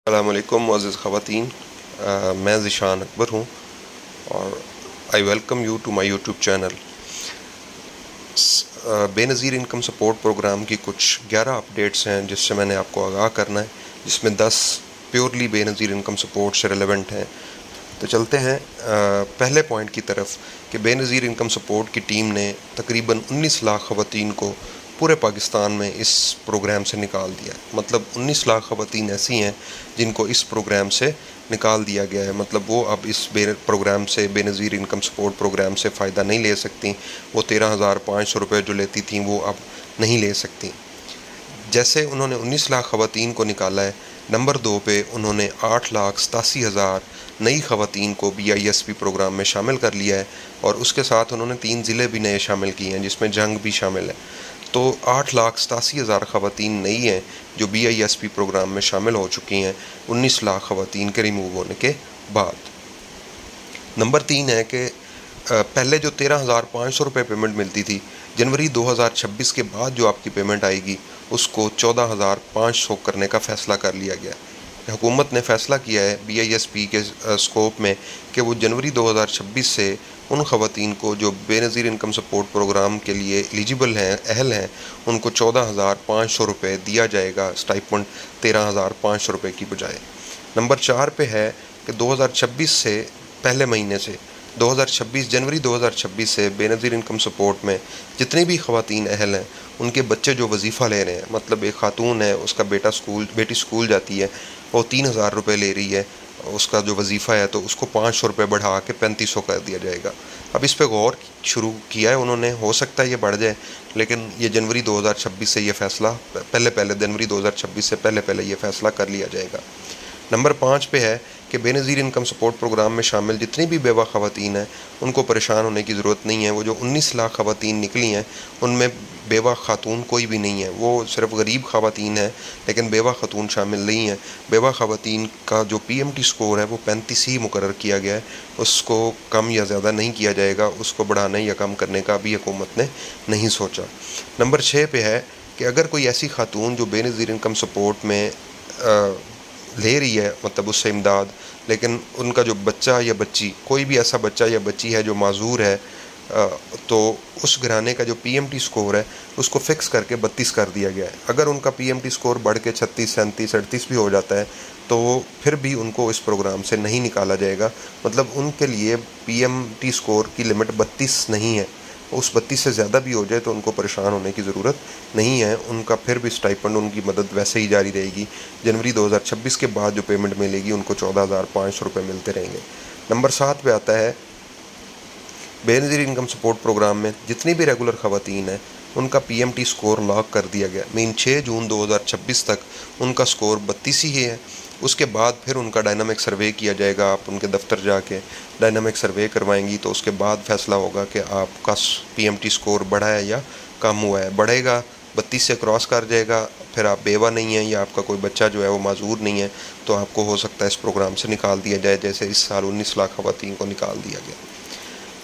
अस्सलामुअलैकुम मुअज़्ज़िज़ ख़वातीन, मैं ज़ीशान अकबर हूँ और I welcome you to my YouTube channel. Benazir income support programme की कुछ 11 अपडेट्स हैं जिससे मैंने आपको आगाह करना है, जिसमें 10 प्योरली बेनज़ीर इनकम सपोर्ट से रिलेवेंट हैं। तो चलते हैं पहले पॉइंट की तरफ कि बेनज़ीर इनकम सपोर्ट की टीम ने तकरीबन 19 लाख ख़वातीन को पूरे पाकिस्तान में इस प्रोग्राम से निकाल दिया है। मतलब 19 लाख ख़वातीन ऐसी हैं जिनको इस प्रोग्राम से निकाल दिया गया है। मतलब वो अब इस प्रोग्राम से, बेनज़ीर इनकम सपोर्ट प्रोग्राम से फ़ायदा नहीं ले सकती। वो 13,500 रुपये जो लेती थी वो अब नहीं ले सकती। जैसे उन्होंने 19 लाख ख़वातीन को निकाला है, नंबर 2 पे उन्होंने 8,87,000 नई ख़वातीन को BISP प्रोग्राम में शामिल कर लिया है और उसके साथ उन्होंने 3 ज़िले भी नए शामिल किए हैं जिसमें जंग भी शामिल है। तो 8,87,000 ख़वातीन नई हैं जो BISP प्रोग्राम में शामिल हो चुकी हैं 19 लाख ख़वातीन के रिमूव होने के बाद। नंबर 3 है कि पहले जो 13,500 रुपये पेमेंट मिलती थी, जनवरी 2026 के बाद जो आपकी पेमेंट आएगी उसको 14,500 करने का फ़ैसला कर लिया गया। हुकूमत ने फ़ैसला किया है BISP के स्कोप में कि वो जनवरी 2026 से उन ख़वातीन को जो बेनज़ीर इनकम सपोर्ट प्रोग्राम के लिए एलिजिबल हैं, अहल हैं, उनको 14,500 रुपये दिया जाएगा स्टाइपेंड 13,500 रुपये की बजाय। नंबर 4 पे है कि 2026 से पहले महीने से 2026 जनवरी 2026 से बेनज़ीर इनकम सपोर्ट में जितनी भी ख़वातीन अहल हैं उनके बच्चे जो वजीफ़ा ले रहे हैं, मतलब एक ख़ातून है, उसका बेटी स्कूल जाती है, वो 3,000 रुपये ले रही है, उसका जो वजीफ़ा है, तो उसको 500 रुपये बढ़ा के 3,500 कर दिया जाएगा। अब इस पे गौर शुरू किया है उन्होंने, हो सकता है ये बढ़ जाए, लेकिन ये जनवरी 2026 से ये फ़ैसला पहले जनवरी 2026 से पहले ये फ़ैसला कर लिया जाएगा। नंबर 5 पे है कि बेनज़ीर इनकम सपोर्ट प्रोग्राम में शामिल जितनी भी बेवा ख़वातीन हैं उनको परेशान होने की ज़रूरत नहीं है। वो जो 19 लाख ख़वातीन निकली हैं उनमें बेवा ख़ातून कोई भी नहीं है, वो सिर्फ गरीब ख़वातीन हैं, लेकिन बेवा ख़ातून शामिल नहीं है। बेवा ख़वातीन का जो PMT स्कोर है वो 35 ही मुकर्रर किया गया है, उसको कम या ज़्यादा नहीं किया जाएगा, उसको बढ़ाने या कम करने का अभी हुकूमत ने नहीं सोचा। नंबर 6 पे है कि अगर कोई ऐसी ख़ातून जो बेनज़ीर इनकम सपोर्ट में ले रही है, मतलब उससे इमदाद, लेकिन उनका जो बच्चा या बच्ची, कोई भी ऐसा बच्चा या बच्ची है जो माजूर है, तो उस घराने का जो PMT स्कोर है उसको फ़िक्स करके 32 कर दिया गया है। अगर उनका PMT स्कोर बढ़ के 36, 37, 38 भी हो जाता है तो फिर भी उनको इस प्रोग्राम से नहीं निकाला जाएगा। मतलब उनके लिए PMT स्कोर की लिमिट 32 नहीं है, उस 32 से ज़्यादा भी हो जाए तो उनको परेशान होने की ज़रूरत नहीं है। उनका फिर भी स्टाइपेंड, उनकी मदद वैसे ही जारी रहेगी। जनवरी 2026 के बाद जो पेमेंट मिलेगी उनको 14,500 रुपये मिलते रहेंगे। नंबर 7 पे आता है बेनज़ीर इनकम सपोर्ट प्रोग्राम में जितनी भी रेगुलर ख़वातीन हैं उनका PMT स्कोर लॉक कर दिया गया। मीन 6 जून 2026 तक उनका स्कोर 32 ही है। उसके बाद फिर उनका डायनामिक सर्वे किया जाएगा। आप उनके दफ्तर जाके डायनामिक सर्वे करवाएंगी तो उसके बाद फ़ैसला होगा कि आपका PMT स्कोर बढ़ा है या कम हुआ है। बढ़ेगा, 32 से क्रॉस कर जाएगा, फिर आप बेवा नहीं हैं या आपका कोई बच्चा जो है वो माजूर नहीं है, तो आपको हो सकता है इस प्रोग्राम से निकाल दिया जाए, जैसे इस साल 19 लाख ख़वातीन को निकाल दिया गया।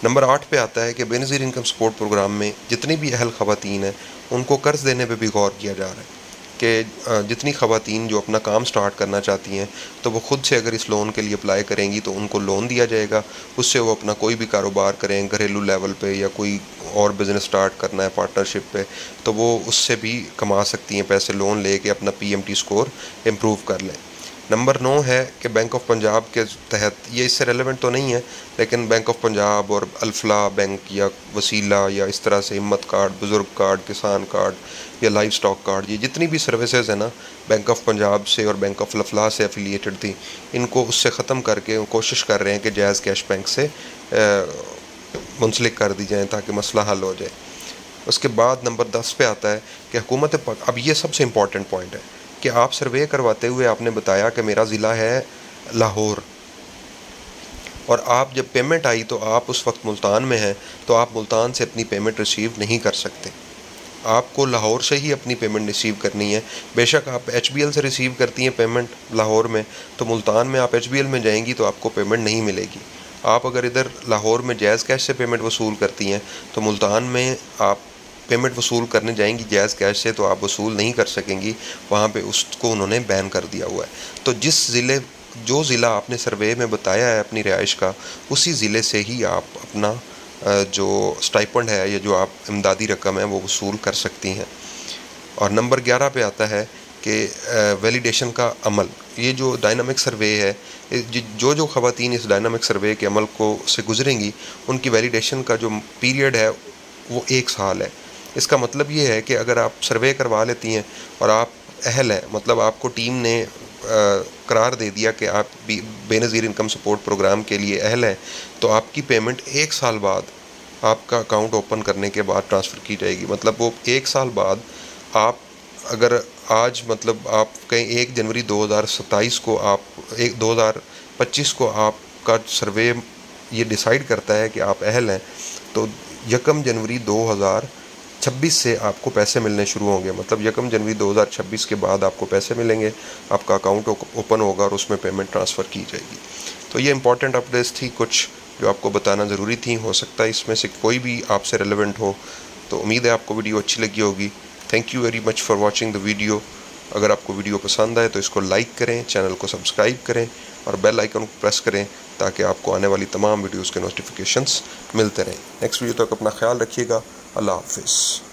नंबर 8 पे आता है कि बेनज़ीर इनकम सपोर्ट प्रोग्राम में जितनी भी अहल ख़वातीन हैं उनको कर्ज़ देने पे भी गौर किया जा रहा है कि जितनी ख़वातीन जो अपना काम स्टार्ट करना चाहती हैं तो वो ख़ुद से अगर इस लोन के लिए अप्लाई करेंगी तो उनको लोन दिया जाएगा। उससे वो अपना कोई भी कारोबार करें, घरेलू लेवल पे या कोई और बिज़नेस स्टार्ट करना है पार्टनरशिप पे, तो वो उससे भी कमा सकती हैं पैसे, लोन लेके अपना PMT स्कोर इम्प्रूव कर लें। नंबर 9 है कि बैंक ऑफ पंजाब के तहत, ये इससे रेलेवेंट तो नहीं है, लेकिन बैंक ऑफ पंजाब और अल्फला बैंक या वसीला या इस तरह से हिम्मत कार्ड, बुज़ुर्ग कार्ड, किसान कार्ड या लाइव स्टॉक कार्ड, ये जितनी भी सर्विसेज है ना बैंक ऑफ पंजाब से और बैंक ऑफ अल्फला से एफिलिएटेड थी, इनको उससे ख़त्म करके कोशिश कर रहे हैं कि जायज़ कैश बैंक से मुंसलिक कर दी जाएँ ताकि मसला हल हो जाए। उसके बाद नंबर 10 पे आता है कि हुकूमत, अब ये सबसे इम्पॉर्टेंट पॉइंट है कि आप सर्वे करवाते हुए आपने बताया कि मेरा ज़िला है लाहौर, और आप जब पेमेंट आई तो आप उस वक्त मुल्तान में हैं, तो आप मुल्तान से अपनी पेमेंट रिसीव नहीं कर सकते। आपको लाहौर से ही अपनी पेमेंट रिसीव करनी है। बेशक आप HBL से रिसीव करती हैं पेमेंट लाहौर में, तो मुल्तान में आप HBL में जाएंगी तो आपको पेमेंट नहीं मिलेगी। आप अगर इधर लाहौर में जायज़ कैश से पेमेंट वसूल करती हैं तो मुल्तान में आप पेमेंट वसूल करने जाएंगी जैज़ कैश से तो आप वसूल नहीं कर सकेंगी, वहाँ पे उसको उन्होंने बैन कर दिया हुआ है। तो जो ज़िला आपने सर्वे में बताया है अपनी रिहाइश का, उसी ज़िले से ही आप अपना जो स्टाइपेंड है या जो आप इमदादी रकम है वो वसूल कर सकती हैं। और नंबर 11 पे आता है कि वैलिडेशन का अमल। ये जो डायनामिक सर्वे है, जो ख़वातीन इस डायनामिक सर्वे के अमल को से गुजरेंगी, उनकी वैलिडेशन का जो पीरियड है वो 1 साल है। इसका मतलब ये है कि अगर आप सर्वे करवा लेती हैं और आप अहल हैं, मतलब आपको टीम ने करार दे दिया कि आप बेनज़ीर इनकम सपोर्ट प्रोग्राम के लिए अहल हैं, तो आपकी पेमेंट 1 साल बाद आपका अकाउंट ओपन करने के बाद ट्रांसफ़र की जाएगी। मतलब वो 1 साल बाद आप अगर आज मतलब आप कहीं 1 जनवरी 2027 को आप 2025 को आपका सर्वे ये डिसाइड करता है कि आप अहल हैं, तो 1 जनवरी 2026 से आपको पैसे मिलने शुरू होंगे। मतलब 1 जनवरी 2026 के बाद आपको पैसे मिलेंगे, आपका अकाउंट ओपन होगा और उसमें पेमेंट ट्रांसफ़र की जाएगी। तो ये इंपॉर्टेंट अपडेट्स थी कुछ जो आपको बताना ज़रूरी थी। हो सकता है इसमें से कोई भी आपसे रेलेवेंट हो, तो उम्मीद है आपको वीडियो अच्छी लगी होगी। Thank you very much for watching the video. अगर आपको वीडियो पसंद आए तो इसको लाइक करें, चैनल को सब्सक्राइब करें और बेल आइकन को प्रेस करें ताकि आपको आने वाली तमाम वीडियोज़ के नोटिफिकेशंस मिलते रहें। नेक्स्ट वीडियो तक अपना ख्याल रखिएगा। अल्लाह हाफिज़।